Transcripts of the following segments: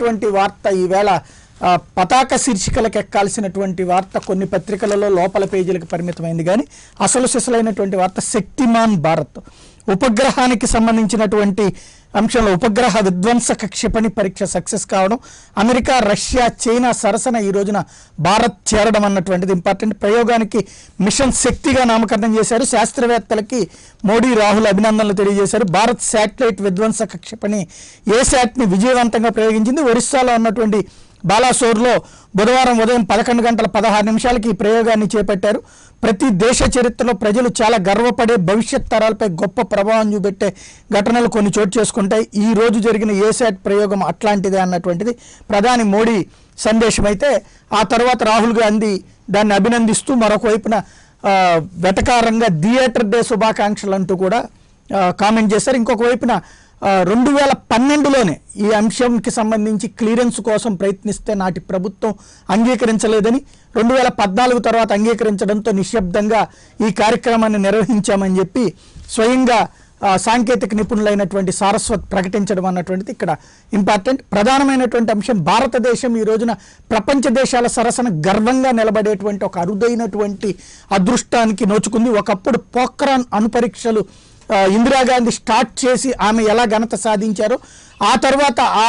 ముఖ్యమైనటువంటి వార్త ఈవేళ పతాక శీర్షికలకు ఎక్కాల్సినటువంటి వార్త కొన్ని పత్రికలలో లోపల పేజీలకు పరిమితమైంది. కానీ అసలు సిసలైనటువంటి వార్త శక్తిమాన్ భారత్ ఉపగ్రహానికి సంబంధించినటువంటి అంశంలో ఉపగ్రహ విధ్వంసక క్షిపణి పరీక్ష సక్సెస్ కావడం, అమెరికా, రష్యా, చైనా సరసన ఈ రోజున భారత్ చేరడం అన్నటువంటిది ఇంపార్టెంట్. ప్రయోగానికి మిషన్ శక్తిగా నామకరణం చేశారు. శాస్త్రవేత్తలకి మోడీ, రాహుల్ అభినందనలు తెలియజేశారు. భారత్ శాటిలైట్ విధ్వంసక క్షిపణి ఏశాట్ని విజయవంతంగా ప్రయోగించింది. ఒరిస్సాలో ఉన్నటువంటి బాలాసోర్లో బుధవారం ఉదయం 11 గంటల 16 నిమిషాలకి ఈ ప్రయోగాన్ని చేపట్టారు. ప్రతి దేశ చరిత్రలో ప్రజలు చాలా గర్వపడే, భవిష్యత్ తరాలపై గొప్ప ప్రభావం చూపెట్టే ఘటనలు కొన్ని చోటు చేసుకుంటాయి. ఈ రోజు జరిగిన ఏశాట్ ప్రయోగం అట్లాంటిదే అన్నటువంటిది ప్రధాని మోడీ సందేశం. అయితే ఆ తర్వాత రాహుల్ గాంధీ దాన్ని అభినందిస్తూ మరొక వైపున వెటకారంగా థియేటర్ డే శుభాకాంక్షలు అంటూ కూడా కామెంట్ చేశారు. ఇంకొక వైపున 2012లోనే ఈ అంశంకి సంబంధించి క్లియరెన్స్ కోసం ప్రయత్నిస్తే నాటి ప్రభుత్వం అంగీకరించలేదని, 2014 తర్వాత అంగీకరించడంతో నిశ్శబ్దంగా ఈ కార్యక్రమాన్ని నిర్వహించామని చెప్పి స్వయంగా సాంకేతిక నిపుణులైనటువంటి సారస్వత్ ప్రకటించడం అన్నటువంటిది ఇక్కడ ఇంపార్టెంట్. ప్రధానమైనటువంటి అంశం భారతదేశం ఈ రోజున ప్రపంచ దేశాల సరసన గర్వంగా నిలబడేటువంటి ఒక అరుదైనటువంటి అదృష్టానికి నోచుకుంది. ఒకప్పుడు పోఖ్రాన్ అణుపరీక్షలు ఇందిరాగాంధీ స్టార్ట్ చేసి ఆమె ఎలా ఘనత సాధించారో, ఆ తర్వాత ఆ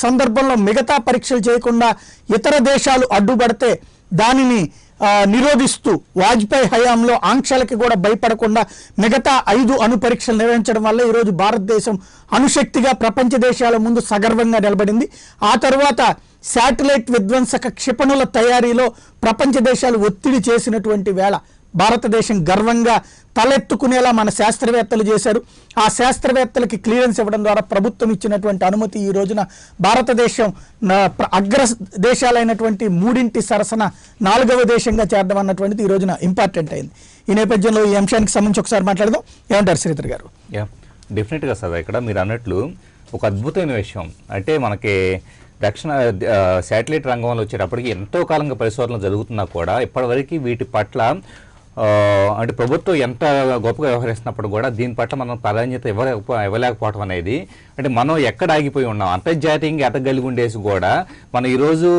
సందర్భంలో మిగతా పరీక్షలు చేయకుండా ఇతర దేశాలు అడ్డుపడితే దానిని నిరోధిస్తూ వాజ్పేయి హయాంలో ఆంక్షలకి కూడా భయపడకుండా మిగతా 5 అణు పరీక్షలు నిర్వహించడం వల్ల ఈరోజు భారతదేశం అణుశక్తిగా ప్రపంచ దేశాల ముందు సగర్వంగా నిలబడింది. ఆ తర్వాత శాటిలైట్ విధ్వంసక క్షిపణుల తయారీలో ప్రపంచ దేశాలు ఒత్తిడి చేసినటువంటి వేళ భారతదేశం గర్వంగా తలెత్తుకునేలా మన శాస్త్రవేత్తలు చేశారు. ఆ శాస్త్రవేత్తలకి క్లియరెన్స్ ఇవ్వడం ద్వారా ప్రభుత్వం ఇచ్చినటువంటి అనుమతి ఈ రోజున భారతదేశం అగ్ర దేశాలైనటువంటి 3 సరసన 4వ దేశంగా చేరడం అన్నటువంటిది ఈ రోజున ఇంపార్టెంట్ అయింది. ఈ నేపథ్యంలో ఈ అంశానికి సంబంధించి ఒకసారి మాట్లాడదాం. ఏమంటారు శ్రీధర్ గారు? డెఫినెట్గా సార్, ఇక్కడ మీరు అన్నట్లు ఒక అద్భుతమైన విషయం అంటే మనకి రక్షణ శాటిలైట్ రంగంలో వచ్చేటప్పటికి ఎంతో కాలంగా పరిశోధనలు జరుగుతున్నా కూడా ఇప్పటివరకు వీటి పట్ల అంటే ప్రభుత్వం ఎంత గొప్పగా వ్యవహరిస్తున్నప్పుడు కూడా దీని పట్ల మనం ప్రాధాన్యత ఇవ్వలేకపోవడం అనేది, అంటే మనం ఎక్కడ ఆగిపోయి ఉన్నాం, అంతర్జాతీయంగా ఎదగలిగి ఉండేసి కూడా మనం ఈరోజు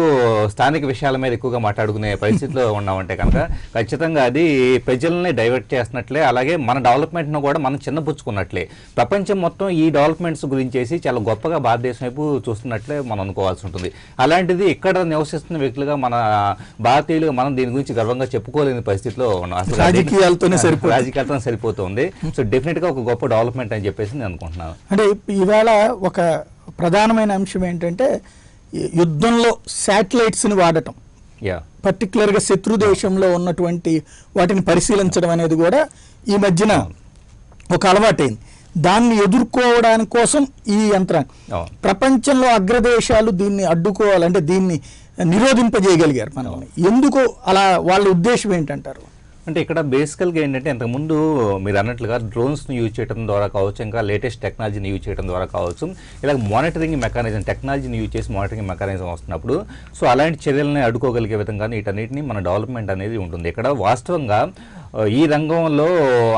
స్థానిక విషయాల మీద ఎక్కువగా మాట్లాడుకునే పరిస్థితిలో ఉన్నామంటే కనుక ఖచ్చితంగా అది ప్రజల్ని డైవర్ట్ చేస్తున్నట్లే, అలాగే మన డెవలప్మెంట్ను కూడా మనం చిన్నపుచ్చుకున్నట్లే. ప్రపంచం మొత్తం ఈ డెవలప్మెంట్స్ గురించేసి చాలా గొప్పగా భారతదేశం వైపు చూస్తున్నట్లే మనం అనుకోవాల్సి ఉంటుంది. అలాంటిది ఇక్కడ నివసిస్తున్న వ్యక్తులుగా మన భారతీయులుగా మనం దీని గురించి గర్వంగా చెప్పుకోలేని పరిస్థితిలో ఉన్నాం. రాజకీయాలతోనే సరిపోతుంది. సో డెఫినెట్ గా ఒక గొప్ప డెవలప్మెంట్ అని చెప్పేసి నేను అనుకుంటున్నాను. అంటే ఈవేళ ఒక ప్రధానమైన అంశం ఏంటంటే యుద్ధంలో శాటిలైట్స్ ని వాడటం, పర్టికులర్ గా శత్రు దేశంలో ఉన్నటువంటి వాటిని పరిశీలించడం అనేది కూడా ఈ మధ్యన ఒక అలవాటైంది. దాన్ని ఎదుర్కోవడానికి కోసం ఈ యంత్రాంగం ప్రపంచంలో అగ్రదేశాలు దీన్ని అడ్డుకోవాలంటే దీన్ని నిరోధింపజేయగలిగారు. మనం ఎందుకు అలా, వాళ్ళ ఉద్దేశం ఏంటంటారు? అంటే ఇక్కడ బేసికల్గా ఏంటంటే ఇంతకుముందు మీరు అన్నట్లుగా డ్రోన్స్ను యూజ్ చేయడం ద్వారా కావచ్చు, ఇంకా లేటెస్ట్ టెక్నాలజీని యూజ్ చేయడం ద్వారా కావచ్చు, ఇలా మానిటరింగ్ మెకానిజం, టెక్నాలజీని యూజ్ చేసి మానిటరింగ్ మెకానిజం వస్తున్నప్పుడు సో అలాంటి చర్యలని అడ్డుకోగలిగే విధంగా వీటన్నిటిని మన డెవలప్మెంట్ అనేది ఉంటుంది. ఇక్కడ వాస్తవంగా ఈ రంగంలో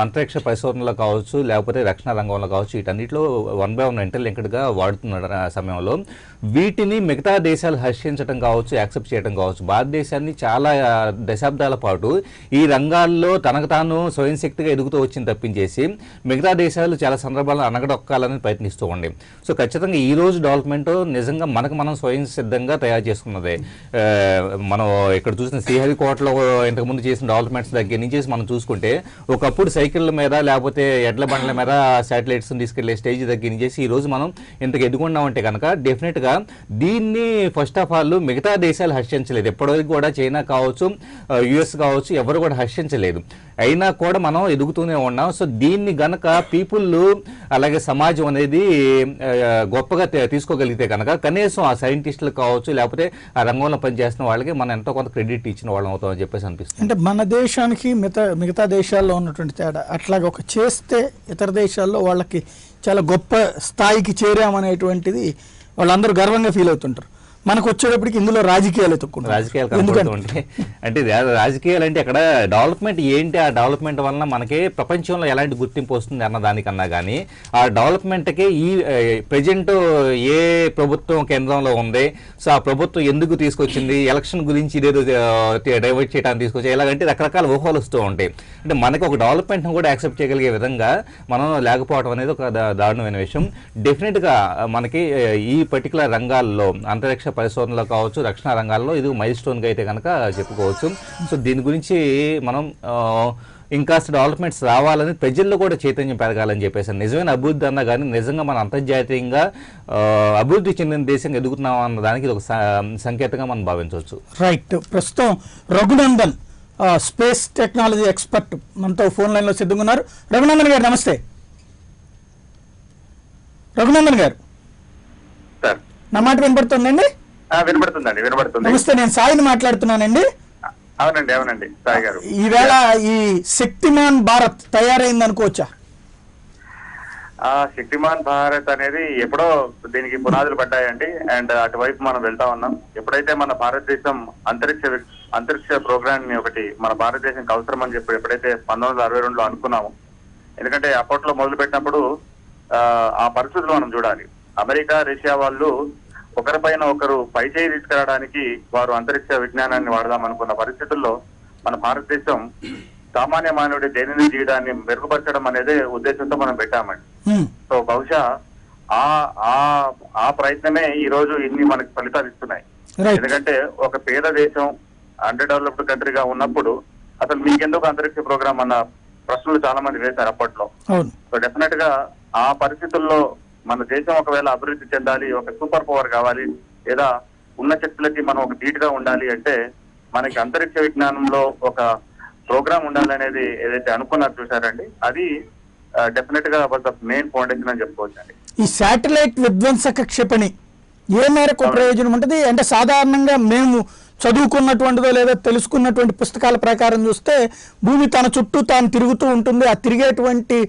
అంతరిక్ష పరిశోధనలో కావచ్చు, లేకపోతే రక్షణ రంగంలో కావచ్చు, వీటన్నిటిలో 1 by 1 ఇంటర్లింక్డ్గా వాడుతున్న సమయంలో వీటిని మిగతా దేశాలు హర్షించడం కావచ్చు, యాక్సెప్ట్ చేయడం కావచ్చు. భారతదేశాన్ని చాలా దశాబ్దాల పాటు ఈ రంగాల్లో తనకు తాను స్వయం శక్తిగా ఎదుగుతూ వచ్చింది తప్పించేసి మిగతా దేశాలు చాలా సందర్భాల్లో అనగడొక్కాలని ప్రయత్నిస్తూ ఉండే. సో ఖచ్చితంగా ఈ రోజు డెవలప్మెంట్ నిజంగా మనం స్వయం సిద్ధంగా తయారు చేసుకున్నదే. మనం ఇక్కడ చూసిన శ్రీహరికోటలో ఇంతకుముందు చేసిన డెవలప్మెంట్స్ దగ్గర నుంచి మనం చూసుకుంటే ఒకప్పుడు సైకిళ్ళ మీద లేకపోతే ఎడ్ల బండ్ల మీద శాటిలైట్స్ తీసుకెళ్లే స్టేజ్ దగ్గర నుంచి ఈ రోజు మనం ఇంతకు ఎదుగున్నామంటే కనుక డెఫినెట్గా దీన్ని ఫస్ట్ ఆఫ్ ఆల్ మిగతా దేశాలు హర్షించలేదు. ఎప్పటివరకు కూడా చైనా కావచ్చు, యుఎస్ కావచ్చు, ఎవరు కూడా హర్షించలేదు. అయినా కూడా మనం ఎదుగుతూనే ఉన్నాం. సో దీన్ని గనక పీపుల్ అలాగే సమాజం అనేది గొప్పగా తీసుకోగలిగితే కనుక కనీసం ఆ సైంటిస్టులు కావచ్చు, లేకపోతే ఆ రంగంలో పనిచేస్తున్న వాళ్ళకి మనం ఎంతో కొంత క్రెడిట్ ఇచ్చిన వాళ్ళం అవుతామని చెప్పేసి అనిపిస్తుంది. అంటే మన దేశానికి మిగతా దేశాల్లో ఉన్నటువంటి తేడా అట్లాగే ఒక చేస్తే ఇతర దేశాల్లో వాళ్ళకి చాలా గొప్ప స్థాయికి చేరామనేటువంటిది వాళ్ళందరూ గర్వంగా ఫీల్ అవుతుంటారు. మనకు వచ్చేటప్పటికి ఇందులో రాజకీయాలు ఎత్తుక్కుంటారు. రాజకీయాలు కనపడుతూ ఉంటాయి. అంటే రాజకీయాలు అంటే అక్కడ డెవలప్మెంట్ ఏంటి, ఆ డెవలప్మెంట్ వలన మనకి ప్రపంచంలో ఎలాంటి గుర్తింపు వస్తుంది అన్న దానికన్నా కానీ ఆ డెవలప్మెంట్కి ఈ ప్రజెంట్ ఏ ప్రభుత్వం కేంద్రంలో ఉంది, సో ఆ ప్రభుత్వం ఎందుకు తీసుకొచ్చింది, ఎలక్షన్ గురించి ఇదేదో డైవర్ట్ చేయడానికి తీసుకొచ్చి, ఎలాగంటే రకరకాల ఊహలు వస్తూ ఉంటాయి. అంటే మనకి ఒక డెవలప్మెంట్ను కూడా యాక్సెప్ట్ చేయగలిగే విధంగా మనం లేకపోవడం అనేది ఒక దారుణమైన విషయం. డెఫినెట్గా మనకి ఈ పర్టికులర్ రంగాల్లో అంతరిక్ష పరిశోధనలో కావచ్చు, రక్షణ రంగాల్లో ఇది మైల్ స్టోన్గా అయితే కనుక చెప్పుకోవచ్చు. సో దీని గురించి మనం ఇంకాస్త డెవలప్మెంట్స్ రావాలని, ప్రజల్లో కూడా చైతన్యం పెరగాలని చెప్పేసి, నిజమైన అభివృద్ధి అన్నా కానీ నిజంగా మన అంతర్జాతీయంగా అభివృద్ధి చెందిన దేశంగా ఎదుగుతున్నాం అన్న దానికి ఇది ఒక సంకేతంగా మనం భావించవచ్చు. రైట్. ప్రస్తుతం రఘునందన్ స్పేస్ టెక్నాలజీ ఎక్స్పర్ట్ మనతో ఫోన్ లైన్లో సిద్ధంగా ఉన్నారు. రఘునందన్ గారు నమస్తే. రఘునందన్ గారు నా మాట వినపడుతుందండి? వినపడుతుంది. నమస్తే, నేను సాయిని మాట్లాడుతున్నానండి. అవునండి సాయి గారు. ఈవేళ ఈ శక్తిమాన్ భారత్ తయారైంది అనుకోవచ్చా? శక్తిమాన్ భారత్ అనేది ఎప్పుడో దీనికి పునాదులు పడ్డాయండి. అండ్ అటువైపు మనం వెళ్తా ఉన్నాం. ఎప్పుడైతే మన భారతదేశం అంతరిక్ష ప్రోగ్రామ్ ని ఒకటి మన భారతదేశానికి అవసరం అని చెప్పి ఎప్పుడైతే 1962లో అనుకున్నాము, ఎందుకంటే అప్పట్లో మొదలు పెట్టినప్పుడు ఆ పరిస్థితులు మనం చూడాలి. అమెరికా, రష్యా వాళ్ళు ఒకరిపైన ఒకరు పై చేయి తీసుకురావడానికి వారు అంతరిక్ష విజ్ఞానాన్ని వాడదాం అనుకున్న పరిస్థితుల్లో మన భారతదేశం సామాన్య మానవుడి దైనందిన జీవితాన్ని మెరుగుపరచడం అనేది ఉద్దేశంతో మనం పెట్టామండి. సో బహుశా ఆ ప్రయత్నమే ఈ రోజు ఇన్ని మనకి ఫలితాలు ఇస్తున్నాయి. ఎందుకంటే ఒక పేద దేశం, అండర్ డెవలప్డ్ కంట్రీగా ఉన్నప్పుడు అసలు మీకెందుకు అంతరిక్ష ప్రోగ్రామ్ అన్న ప్రశ్నలు చాలా మంది వేశారు అప్పట్లో. సో డెఫినెట్ గా ఆ పరిస్థితుల్లో మన దేశం ఒకవేళ అభివృద్ధి చెందాలి, ఒక సూపర్ పవర్ కావాలి, లేదా ఉన్న శక్తులకి మనం ఒక ధీటుగా ఉండాలి అంటే మనకి అంతరిక్ష విజ్ఞానంలో ఒక ప్రోగ్రామ్ ఉండాలనేది ఏదైతే అనుకున్నారు చూసారండి, అది డెఫినెట్ గా వాజ్ ద మెయిన్ ఫౌండేషన్ అని చెప్పుకోవచ్చు అండి. ఈ శాటిలైట్ విధ్వంసక క్షిపణి ఏ మేరకు ప్రయోజనం ఉంటుంది అంటే, సాధారణంగా మేము చదువుకున్నటువంటిదో లేదా తెలుసుకున్నటువంటి పుస్తకాల ప్రకారం చూస్తే భూమి తన చుట్టూ తాను తిరుగుతూ ఉంటుంది. ఆ తిరిగేటువంటి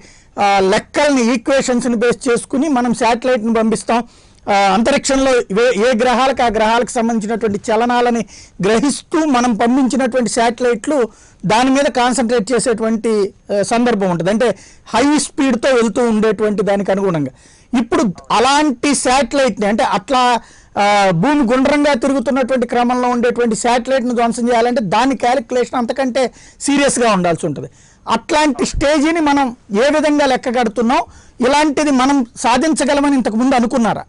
లెక్కల్ని, ఈక్వేషన్స్ని బేస్ చేసుకుని మనం శాటిలైట్ని పంపిస్తాం. అంతరిక్షంలో ఏ గ్రహాలకు ఆ గ్రహాలకు సంబంధించినటువంటి చలనాలని గ్రహిస్తూ మనం పంపించినటువంటి శాటిలైట్లు దాని మీద కాన్సన్ట్రేట్ చేసేటువంటి సందర్భం ఉంటుంది. అంటే హై స్పీడ్తో వెళ్తూ ఉండేటువంటి దానికి అనుగుణంగా ఇప్పుడు అలాంటి శాటిలైట్ని, అంటే అట్లా భూమి గుండ్రంగా తిరుగుతున్నటువంటి క్రమంలో ఉండేటువంటి శాటిలైట్ను ధ్వంసం చేయాలంటే దాని క్యాలిక్యులేషన్ అంతకంటే సీరియస్గా ఉండాల్సి ఉంటుంది. అట్లాంటి స్టేజీని మనం ఏ విధంగా లెక్క కడుతున్నాం, ఇలాంటిది మనం సాధించగలమని ఇంతకు ముందు అనుకున్నారా?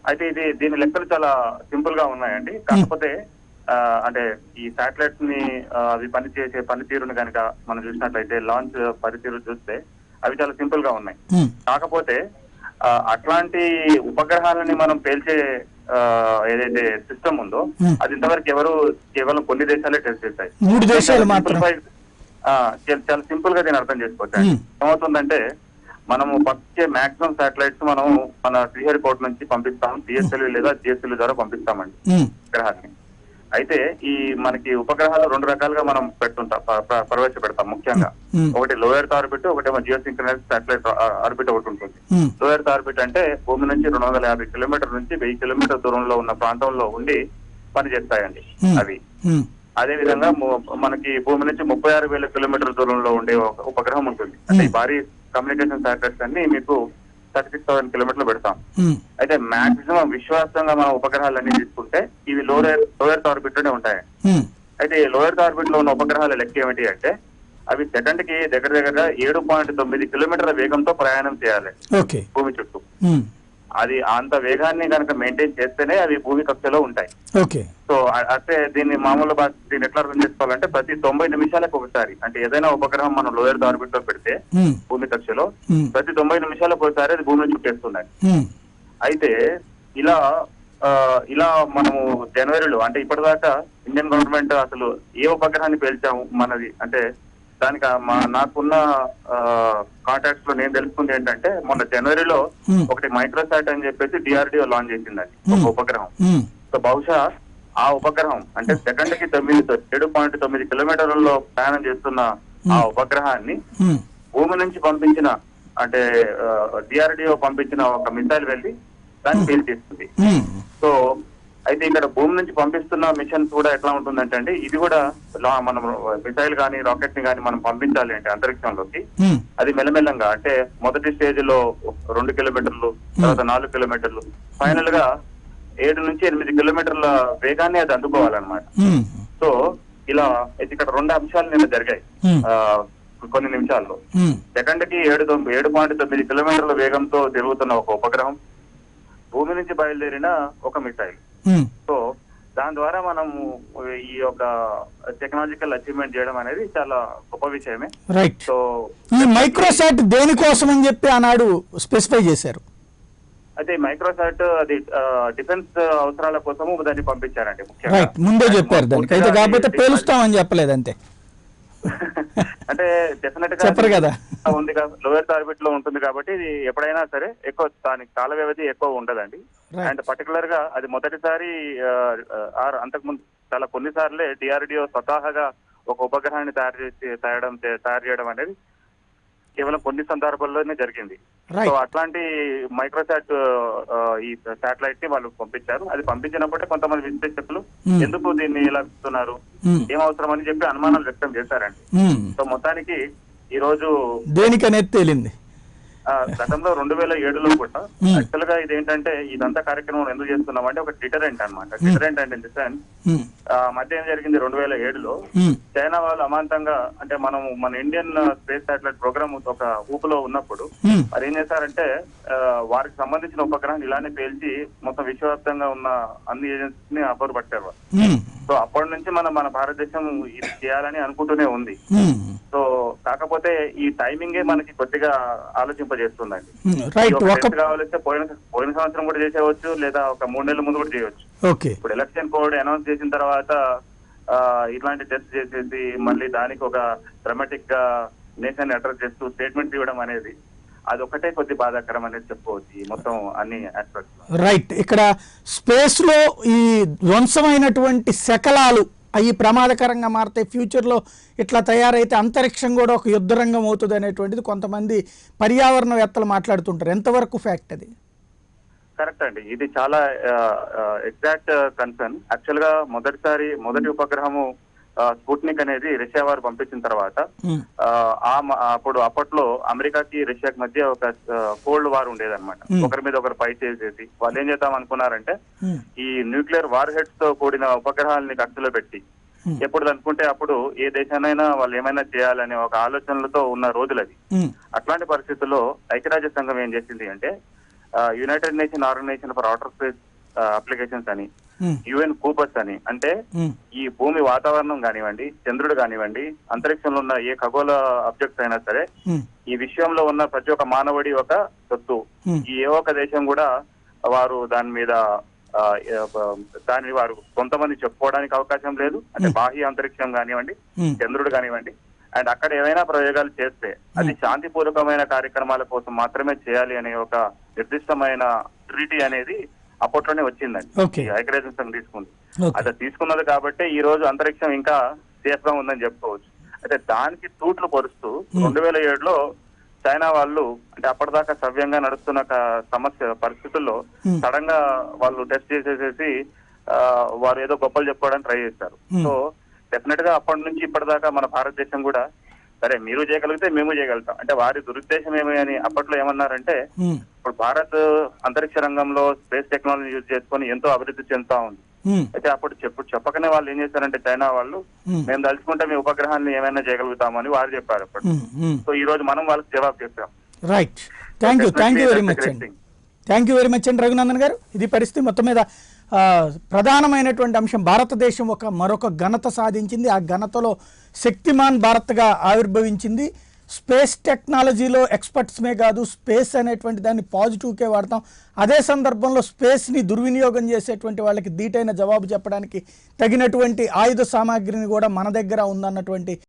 అయితే దీని లెక్కలు చాలా సింపుల్ గా ఉన్నాయండి. కాకపోతే అంటే ఈ శాటిలైట్స్ ని అవి పనిచేసే పనితీరుని కనుక మనం చూసినట్లయితే, లాంచ్ పనితీరు చూస్తే అవి చాలా సింపుల్ గా ఉన్నాయి. కాకపోతే అట్లాంటి ఉపగ్రహాలని మనం పేల్చే ఏదైతే సిస్టమ్ ఉందో అది ఇంతవరకు ఎవరు కేవలం కొన్ని దేశాలే టెస్ట్ చేస్తాయి. 3 దేశాలు మాత్రమే. చాలా సింపుల్ గా దీన్ని అర్థం చేసుకోవచ్చు. ఏమవుతుందంటే మనము పంపించే మాక్సిమం శాటిలైట్స్ మనం మన శ్రీహరికోట నుంచి పంపిస్తాం, పిఎస్ఎల్వి లేదా జిఎస్ఎల్వి ద్వారా పంపిస్తామండి గ్రహాన్ని. అయితే ఈ మనకి ఉపగ్రహాలు 2 రకాలుగా మనం ప్రవేశపెడతాం. ముఖ్యంగా ఒకటి లో ఎర్త్ ఆర్బిట్, ఒకటేమో జియోసింక్రనైజ్డ్ శాటిలైట్ ఆర్బిట్ ఒకటి ఉంటుంది. లో ఎర్త్ ఆర్బిట్ అంటే భూమి నుంచి 250 కిలోమీటర్ నుంచి 1000 కిలోమీటర్ దూరంలో ఉన్న ప్రాంతంలో ఉండి పనిచేస్తాయండి అవి. అదే విధంగా మనకి భూమి నుంచి 36,000 కిలోమీటర్ల దూరంలో ఉండే ఒక ఉపగ్రహం ఉంటుంది. అంటే భారీ కమ్యూనికేషన్ శాటిలైట్స్ అన్ని మీకు 36,000 కిలోమీటర్లు పెడతాం. అయితే మాక్సిమం విశ్వాసంగా మనం ఉపగ్రహాలన్నీ తీసుకుంటే ఇవి లో ఎర్త్ ఆర్బిట్ లోనే ఉంటాయి. అయితే లో ఎర్త్ ఆర్బిట్ లో ఉన్న ఉపగ్రహాల లెక్క ఏమిటి అంటే అవి సెకండ్ కి దగ్గర 7.9 కిలోమీటర్ల వేగంతో ప్రయాణం చేయాలి భూమి చుట్టూ. అది అంత వేగాన్ని కనుక మెయింటైన్ చేస్తేనే అవి భూమి కక్షలో ఉంటాయి. సో అంటే దీన్ని మామూలు దీన్ని ఎట్లా అర్థం చేసుకోవాలంటే ప్రతి 90 నిమిషాలకు ఒకసారి, అంటే ఏదైనా ఉపగ్రహం మనం లో ఎర్త్ ఆర్బిట్ లో పెడితే భూమి కక్షలో ప్రతి 90 నిమిషాలకు ఒకసారి అది భూమిని చుట్టేస్తున్నాయి. అయితే ఇలా మనము జనవరిలో, అంటే ఇప్పటిదాకా ఇండియన్ గవర్నమెంట్ అసలు ఏ ఉపగ్రహాన్ని పేల్చాము మనది అంటే దానికి నాకున్న కాంటాక్ట్స్ లో నేను తెలుసుకుంది ఏంటంటే మొన్న జనవరిలో ఒకటి మైక్రోసాట్ అని చెప్పేసి డిఆర్డిఓ లాంచ్ చేసిందండి ఒక ఉపగ్రహం. సో బహుశా ఆ ఉపగ్రహం అంటే సెకండ్ కి 7.9 కిలోమీటర్లలో ప్రయాణం చేస్తున్న ఆ ఉపగ్రహాన్ని భూమి నుంచి పంపించిన, అంటే డిఆర్డిఓ పంపించిన ఒక మిసైల్ వెళ్ళి దాన్ని పేల్చేస్తుంది. సో అయితే ఇక్కడ భూమి నుంచి పంపిస్తున్న మిషన్స్ కూడా ఎట్లా ఉంటుందంటే అండి, ఇది కూడా మనం మిసైల్ కానీ రాకెట్ ని కానీ మనం పంపించాలి అంటే అంతరిక్షంలోకి, అది మెల్లమెల్లంగా అంటే మొదటి స్టేజ్ లో 2 కిలోమీటర్లు, తర్వాత 4 కిలోమీటర్లు, ఫైనల్ గా 7 నుంచి 8 కిలోమీటర్ల వేగాన్ని అది అందుకోవాలన్నమాట. సో ఇలా అయితే ఇక్కడ 2 అంశాలు నిన్న జరిగాయి కొన్ని నిమిషాల్లో. సెకండ్ కి 7.9 కిలోమీటర్ల వేగంతో తిరుగుతున్న ఒక ఉపగ్రహం, భూమి నుంచి బయలుదేరిన ఒక మిసైల్. సో దాని ద్వారా మనము ఈ యొక్క టెక్నాలజికల్ అచీవ్మెంట్ చేయడం అనేది చాలా గొప్ప విషయమే. రైట్. సో ఈ మైక్రోసాట్ దేనికోసం అని చెప్పి ఆనాడు స్పెసిఫై చేశారు? అయితే మైక్రోసాట్ అది డిఫెన్స్ అవసరాల కోసము దాన్ని పంపించారండి ముఖ్యంగా. రైట్, ముందే చెప్పారు దానికి. అయితే కాకపోతే పేలుస్తామని చెప్పలేదు అంతే. అంటే డెఫినెట్ గా చెప్పరు కదా, ఉంది లోయర్ ఆర్బిట్ లో ఉంటుంది కాబట్టి ఇది ఎప్పుడైనా సరే ఎక్కువ దానికి కాల వ్యవధి ఎక్కువ ఉండదండి. అండ్ పర్టికులర్ గా అది మొదటిసారి అంతకుముందు చాలా కొన్నిసార్లే డిఆర్డిఓ స్వతహాగా ఒక ఉపగ్రహాన్ని తయారు చేయడం అనేది కేవలం కొన్ని సందర్భాల్లోనే జరిగింది. సో అట్లాంటి మైక్రోసాట్ ఈ శాటిలైట్ ని వాళ్ళు పంపించారు. అది పంపించినప్పుడే కొంతమంది విశ్లేషకులు ఎందుకు దీన్ని ఇలా ఇస్తున్నారు, ఏం అవసరం అని చెప్పి అనుమానాలు వ్యక్తం చేశారండి. సో మొత్తానికి ఈ రోజు దేనికనేది తేలింది. గతంలో 2007లో కూడా యాక్చువల్ గా ఇదేంటంటే ఇదంతా కార్యక్రమం ఎందుకు చేస్తున్నాం అంటే ఒక డిటరెంట్ అనమాట. డిటరెంట్ అంటే ఇన్ ది సెన్స్ మధ్య ఏం జరిగింది 2007లో చైనా వాళ్ళు అమాంతంగా అంటే మన ఇండియన్ స్పేస్ శాటిలైట్ ప్రోగ్రామ్ ఒక ఊపులో ఉన్నప్పుడు మరి ఏం చేశారంటే వారికి సంబంధించిన ఉపగ్రహాన్ని ఇలానే పేల్చి మొత్తం విశ్వవ్యాప్తంగా ఉన్న అన్ని ఏజెన్సీస్ ని అబ్బరు పట్టారు. సో అప్పటి నుంచి మన భారతదేశం ఇది చేయాలని అనుకుంటూనే ఉంది. సో కాకపోతే ఈ టైమింగే మనకి కొద్దిగా ఆలోచింపజేస్తుందండి. కావాలంటే పోయిన సంవత్సరం కూడా చేసేవచ్చు, లేదా ఒక 3 నెలల ముందు కూడా చేయవచ్చు. ఇప్పుడు ఎలక్షన్ కోడ్ అనౌన్స్ చేసిన తర్వాత ఇట్లాంటి టెస్ట్ చేసేసి మళ్ళీ దానికి ఒక డ్రామాటిక్ గా నేషన్ అడ్రస్ చేస్తూ స్టేట్మెంట్ ఇవ్వడం అనేది అది ఒకటే కొద్ది బాధాకరం అనేది చెప్పుకోవచ్చు ఈ మొత్తం అన్ని ఆస్పెక్ట్స్. రైట్. ఇక్కడ స్పేస్ లో ఈ ధ్వంసమైనటువంటి శకలాలు అవి ప్రమాదకరంగా మారుతాయి. ఫ్యూచర్లో ఇట్లా తయారైతే అంతరిక్షం కూడా ఒక యుద్ధ రంగం అవుతుంది అనేటువంటిది కొంతమంది పర్యావరణవేత్తలు మాట్లాడుతుంటారు. ఎంతవరకు ఫ్యాక్ట్ అది? కరెక్ట్ అండి, ఇది చాలా ఎగ్జాక్ట్ కన్సర్న్. యాక్చువల్ గా మొదటి ఉపగ్రహము స్పుట్నిక్ అనేది రష్యా వారు పంపించిన తర్వాత అప్పట్లో అమెరికాకి రష్యాకి మధ్య ఒక కోల్డ్ వార్ ఉండేదన్నమాట. ఒకరి మీద ఒకరు పై చేసేసి వాళ్ళు ఏం చేద్దాం అనుకున్నారంటే ఈ న్యూక్లియర్ వార్ హెడ్స్ తో కూడిన ఉపగ్రహాలని కక్షలో పెట్టి ఎప్పుడు అనుకుంటే అప్పుడు ఏ దేశానైనా వాళ్ళు ఏమైనా చేయాలనే ఒక ఆలోచనలతో ఉన్న రోజులు అది. అట్లాంటి పరిస్థితుల్లో ఐక్యరాజ్య సంఘం ఏం చేసింది అంటే United Nation organisation for outer space applications అని, యుఎన్ కూపర్స్ అని, అంటే ఈ భూమి వాతావరణం కానివ్వండి, చంద్రుడు కానివ్వండి, అంతరిక్షంలో ఉన్న ఏ ఖగోళ ఆబ్జెక్ట్స్ అయినా సరే ఈ విషయంలో ఉన్న ప్రతి ఒక్క మానవుడి ఒక సొత్తు. ఈ ఏ ఒక్క దేశం కూడా వారు దాన్ని వారు కొంతమంది చెప్పుకోవడానికి అవకాశం లేదు. అంటే బాహ్య అంతరిక్షం కానివ్వండి, చంద్రుడు కానివ్వండి, అండ్ అక్కడ ఏమైనా ప్రయోగాలు చేస్తే అది శాంతిపూర్వకమైన కార్యక్రమాల కోసం మాత్రమే చేయాలి అనే ఒక నిర్దిష్టమైన ట్రీటీ అనేది అప్పట్లోనే వచ్చిందండి. ఐక్యరాజ్య సంఘం తీసుకుంది. అది తీసుకున్నది కాబట్టి ఈ రోజు అంతరిక్షం ఇంకా సేఫ్ గా ఉందని చెప్పుకోవచ్చు. అయితే దానికి తూట్లు పొరుస్తూ 2007లో చైనా వాళ్ళు అంటే అప్పటిదాకా సవ్యంగా నడుస్తున్న పరిస్థితుల్లో సడన్ గా వాళ్ళు టెస్ట్ చేసేసేసి వారు ఏదో గొప్పలు చెప్పుకోవడానికి ట్రై చేశారు. సో డెఫినెట్ గా అప్పటి నుంచి ఇప్పటిదాకా మన భారతదేశం కూడా సరే మీరు చేయగలిగితే మేము చేయగలుగుతాం అంటే వారి దురుద్దేశం ఏమి అని అప్పట్లో ఏమన్నారంటే ఇప్పుడు భారత్ అంతరిక్ష రంగంలో స్పేస్ టెక్నాలజీ యూజ్ చేసుకొని ఎంతో అభివృద్ధి చెందుతా ఉంది. అయితే అప్పుడు చెప్పకనే వాళ్ళు ఏం చేశారంటే చైనా వాళ్ళు మేము తలుచుకుంటే మీ ఉపగ్రహాన్ని ఏమైనా చేయగలుగుతామని వారు చెప్పారు అప్పుడు. సో ఈ రోజు మనం వాళ్ళకి జవాబు చెప్పాం. Right. Thank you very much అండి రఘునందన్ గారు. ఇది పరిస్థితి మొత్తం మీద ప్రధానమైనటువంటి అంశం. భారతదేశం మరొక ఘనత సాధించింది. ఆ ఘనతలో శక్తిమాన్ భారత్గా ఆవిర్భవించింది. స్పేస్ టెక్నాలజీలో ఎక్స్పర్ట్స్మే కాదు, స్పేస్ అనేటువంటి దాన్ని పాజిటివ్కే వాడతాం. అదే సందర్భంలో స్పేస్ని దుర్వినియోగం చేసేటువంటి వాళ్ళకి ధీటైన జవాబు చెప్పడానికి తగినటువంటి ఆయుధ సామాగ్రిని కూడా మన దగ్గర ఉందన్నటువంటి